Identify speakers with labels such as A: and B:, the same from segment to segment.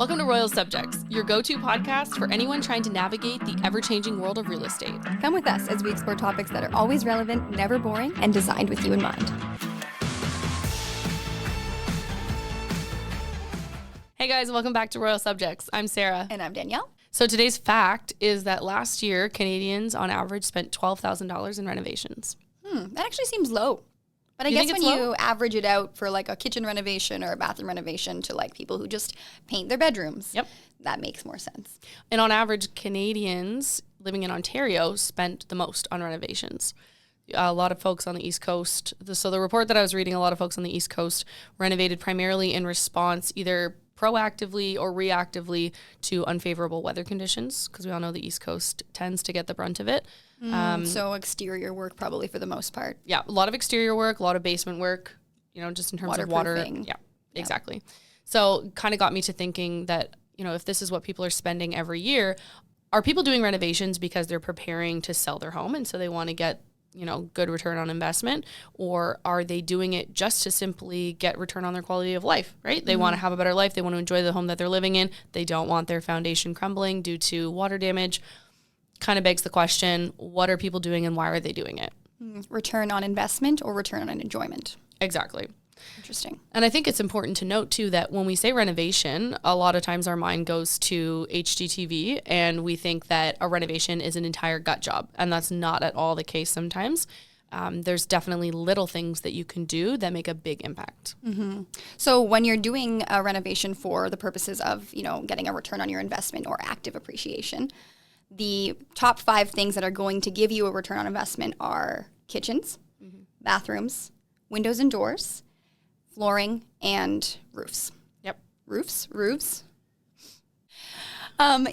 A: Welcome to Royle Subjects, your go-to podcast for anyone trying to navigate the ever-changing world of real estate.
B: Come with us as we explore topics that are always relevant, never boring, and designed with you in mind.
A: Hey guys, welcome back to Royle Subjects. I'm Sarah.
B: And I'm Danielle.
A: So today's fact is that last year, Canadians on average spent $12,000 in renovations.
B: That actually seems low. But I
A: You
B: guess
A: think
B: when
A: it's low?
B: you average it out for like a kitchen renovation or a bathroom renovation to like people who just paint their bedrooms,
A: Yep.
B: that makes more sense.
A: And on average, Canadians living in Ontario spent the most on renovations. A lot of folks on the East Coast, so the report that I was reading, a lot of folks on the East Coast renovated primarily in response either proactively or reactively to unfavorable weather conditions, because we all know the East Coast tends to get the brunt of it.
B: So exterior work probably for the most part.
A: Yeah, a lot of exterior work, a lot of basement work, just in terms of water.
B: Waterproofing.
A: Yeah, exactly. So kind of got me to thinking that, if this is what people are spending every year, are people doing renovations because they're preparing to sell their home and so they want to get, good return on investment, or are they doing it just to simply get return on their quality of life, right? They want to have a better life. They want to enjoy the home that they're living in. They don't want their foundation crumbling due to water damage. Kind of begs the question, what are people doing and why are they doing it?
B: Return on investment or return on enjoyment.
A: Exactly.
B: Interesting.
A: And I think it's important to note, too, that when we say renovation, a lot of times our mind goes to HGTV and we think that a renovation is an entire gut job. And that's not at all the case sometimes. There's definitely little things that you can do that make a big impact.
B: So when you're doing a renovation for the purposes of, getting a return on your investment or active appreciation, the top 5 things that are going to give you a return on investment are kitchens, bathrooms, windows and doors, flooring, and roofs.
A: Yep.
B: Roofs?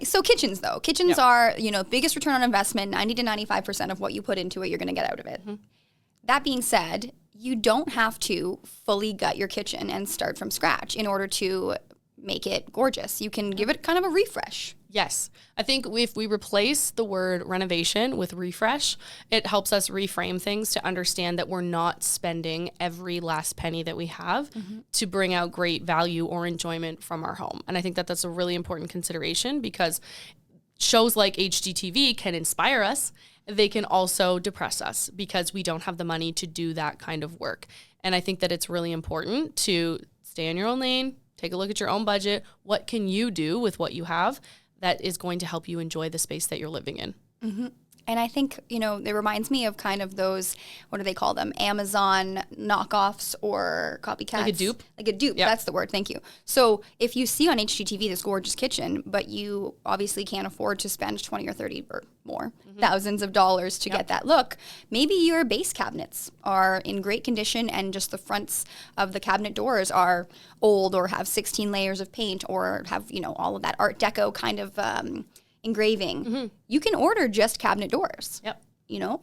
B: So kitchens, though. Kitchens are, biggest return on investment, 90 to 95% of what you put into it, you're going to get out of it. That being said, you don't have to fully gut your kitchen and start from scratch in order to make it gorgeous. You can give it kind of a refresh.
A: Yes. I think if we replace the word renovation with refresh, it helps us reframe things to understand that we're not spending every last penny that we have to bring out great value or enjoyment from our home. And I think that that's a really important consideration, because shows like HGTV can inspire us. They can also depress us because we don't have the money to do that kind of work. And I think that it's really important to stay in your own lane, take a look at your own budget. What can you do with what you have that is going to help you enjoy the space that you're living in?
B: And I think, it reminds me of kind of those, what do they call them? Amazon knockoffs or copycats.
A: Like a dupe?
B: Like a dupe.
A: Yep.
B: That's the word. Thank you. So if you see on HGTV this gorgeous kitchen, but you obviously can't afford to spend 20 or 30 or more thousands of dollars to get that look, maybe your base cabinets are in great condition and just the fronts of the cabinet doors are old or have 16 layers of paint or have, all of that Art Deco kind of engraving. You can order just cabinet doors.
A: Yep.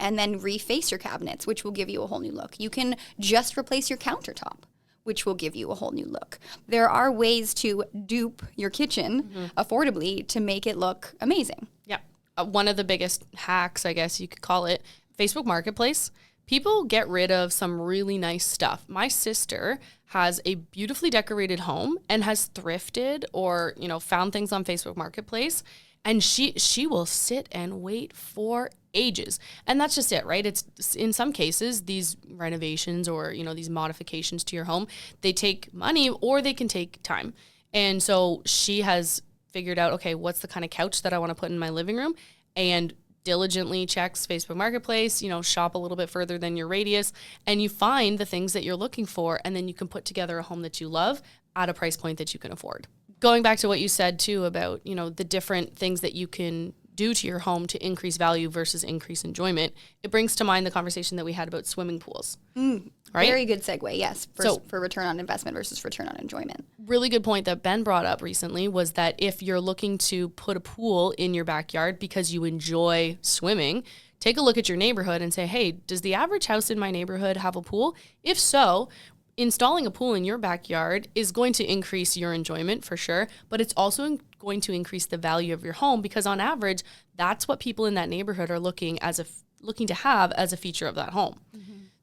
B: And then reface your cabinets, which will give you a whole new look. You can just replace your countertop, which will give you a whole new look. There are ways to dupe your kitchen affordably to make it look amazing.
A: Yep. One of the biggest hacks, I guess you could call it, Facebook Marketplace. People get rid of some really nice stuff. My sister has a beautifully decorated home and has thrifted or, found things on Facebook Marketplace. And she will sit and wait for ages. And that's just it, right? It's in some cases, these renovations or, these modifications to your home, they take money or they can take time. And so she has figured out, okay, what's the kind of couch that I want to put in my living room, and diligently checks Facebook Marketplace, shop a little bit further than your radius, and you find the things that you're looking for, and then you can put together a home that you love at a price point that you can afford. Going back to what you said too about, the different things that you can do to your home to increase value versus increase enjoyment, it brings to mind the conversation that we had about swimming pools. Right?
B: Very good segue, yes, for return on investment versus return on enjoyment.
A: Really good point that Ben brought up recently was that if you're looking to put a pool in your backyard because you enjoy swimming, take a look at your neighborhood and say, hey, does the average house in my neighborhood have a pool? If so, installing a pool in your backyard is going to increase your enjoyment for sure, but it's also going to increase the value of your home, because on average, that's what people in that neighborhood are looking to have as a feature of that home.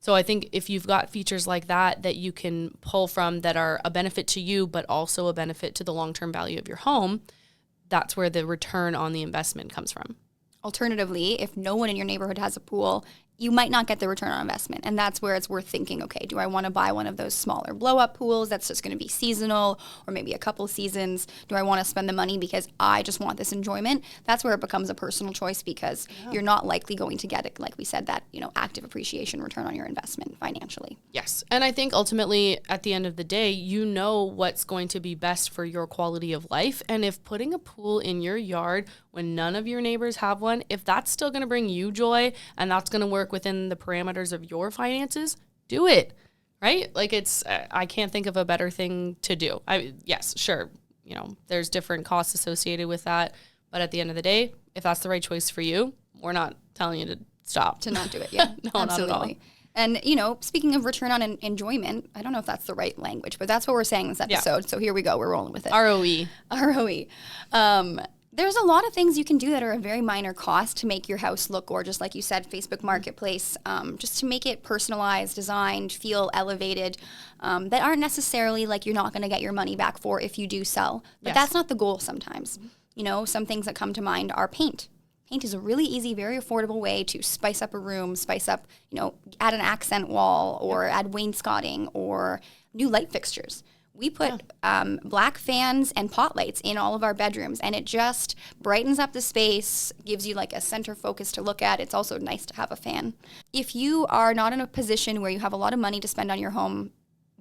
A: So I think if you've got features like that you can pull from that are a benefit to you, but also a benefit to the long-term value of your home, that's where the return on the investment comes from.
B: Alternatively, if no one in your neighborhood has a pool, you might not get the return on investment. And that's where it's worth thinking, okay, do I want to buy one of those smaller blow-up pools that's just going to be seasonal or maybe a couple seasons? Do I want to spend the money because I just want this enjoyment? That's where it becomes a personal choice because you're not likely going to get it, like we said, that, active appreciation return on your investment financially.
A: Yes. And I think ultimately at the end of the day, you know what's going to be best for your quality of life. And if putting a pool in your yard when none of your neighbors have one, if that's still going to bring you joy and that's going to work within the parameters of your finances, do it, right? Like I can't think of a better thing to do. Yes, sure. There's different costs associated with that. But at the end of the day, if that's the right choice for you, we're not telling you to stop.
B: To not do it, yeah.
A: No,
B: absolutely.
A: not at all.
B: And, speaking of return on enjoyment, I don't know if that's the right language, but that's what we're saying in this episode. Yeah. So here we go. We're rolling with it.
A: ROE.
B: There's a lot of things you can do that are a very minor cost to make your house look gorgeous. Like you said, Facebook Marketplace, just to make it personalized, designed, feel elevated, that aren't necessarily like you're not going to get your money back for if you do sell. But that's not the goal sometimes. Some things that come to mind are paint. Paint is a really easy, very affordable way to spice up a room, add an accent wall or add wainscoting or new light fixtures. We put black fans and pot lights in all of our bedrooms, and it just brightens up the space, gives you like a center focus to look at. It's also nice to have a fan. If you are not in a position where you have a lot of money to spend on your home,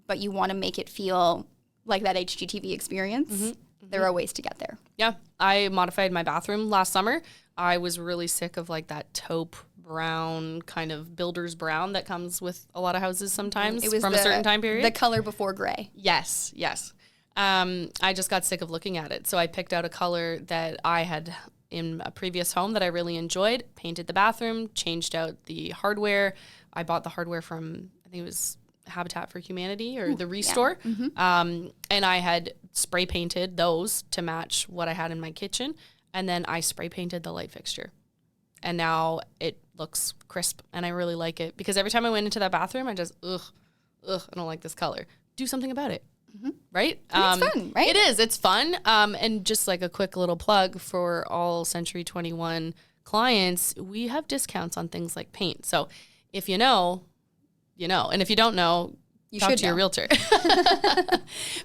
B: but you want to make it feel like that HGTV experience, there are ways to get there.
A: Yeah, I modified my bathroom last summer. I was really sick of like that taupe brown kind of builder's brown that comes with a lot of houses sometimes from a certain time period.
B: The color before gray.
A: Yes. I just got sick of looking at it. So I picked out a color that I had in a previous home that I really enjoyed, painted the bathroom, changed out the hardware. I bought the hardware from, I think it was Habitat for Humanity or the Restore. Yeah. Mm-hmm. And I had spray painted those to match what I had in my kitchen. And then I spray painted the light fixture. And now it looks crisp and I really like it because every time I went into that bathroom, I just, I don't like this color. Do something about it. Mm-hmm. Right?
B: It's fun, right?
A: It is. It's fun. And just like a quick little plug for all Century 21 clients, we have discounts on things like paint. So if you know, you know. And if you don't know, talk to your realtor.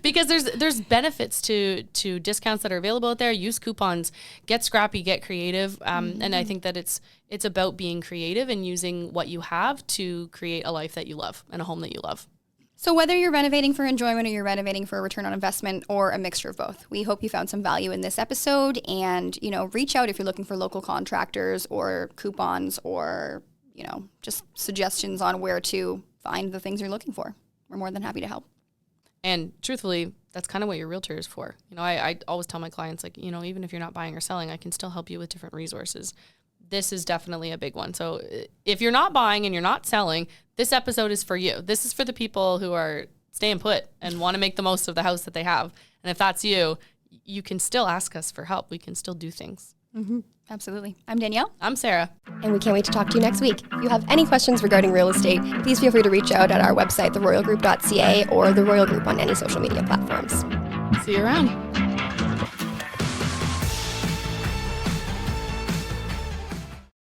A: Because there's benefits to discounts that are available out there. Use coupons, get scrappy, get creative. And I think that it's about being creative and using what you have to create a life that you love and a home that you love.
B: So whether you're renovating for enjoyment or you're renovating for a return on investment or a mixture of both, we hope you found some value in this episode. And, reach out if you're looking for local contractors or coupons or, just suggestions on where to find the things you're looking for. We're more than happy to help.
A: And truthfully, that's kind of what your realtor is for. I always tell my clients, like, even if you're not buying or selling, I can still help you with different resources. This is definitely a big one. So if you're not buying and you're not selling, this episode is for you. This is for the people who are staying put and want to make the most of the house that they have. And if that's you, you can still ask us for help. We can still do things.
B: Mm-hmm. Absolutely. I'm Danielle.
A: I'm Sarah.
B: And we can't wait to talk to you next week. If you have any questions regarding real estate, please feel free to reach out at our website, theroylegroup.ca, or The Royle Group on any social media platforms.
A: See you around.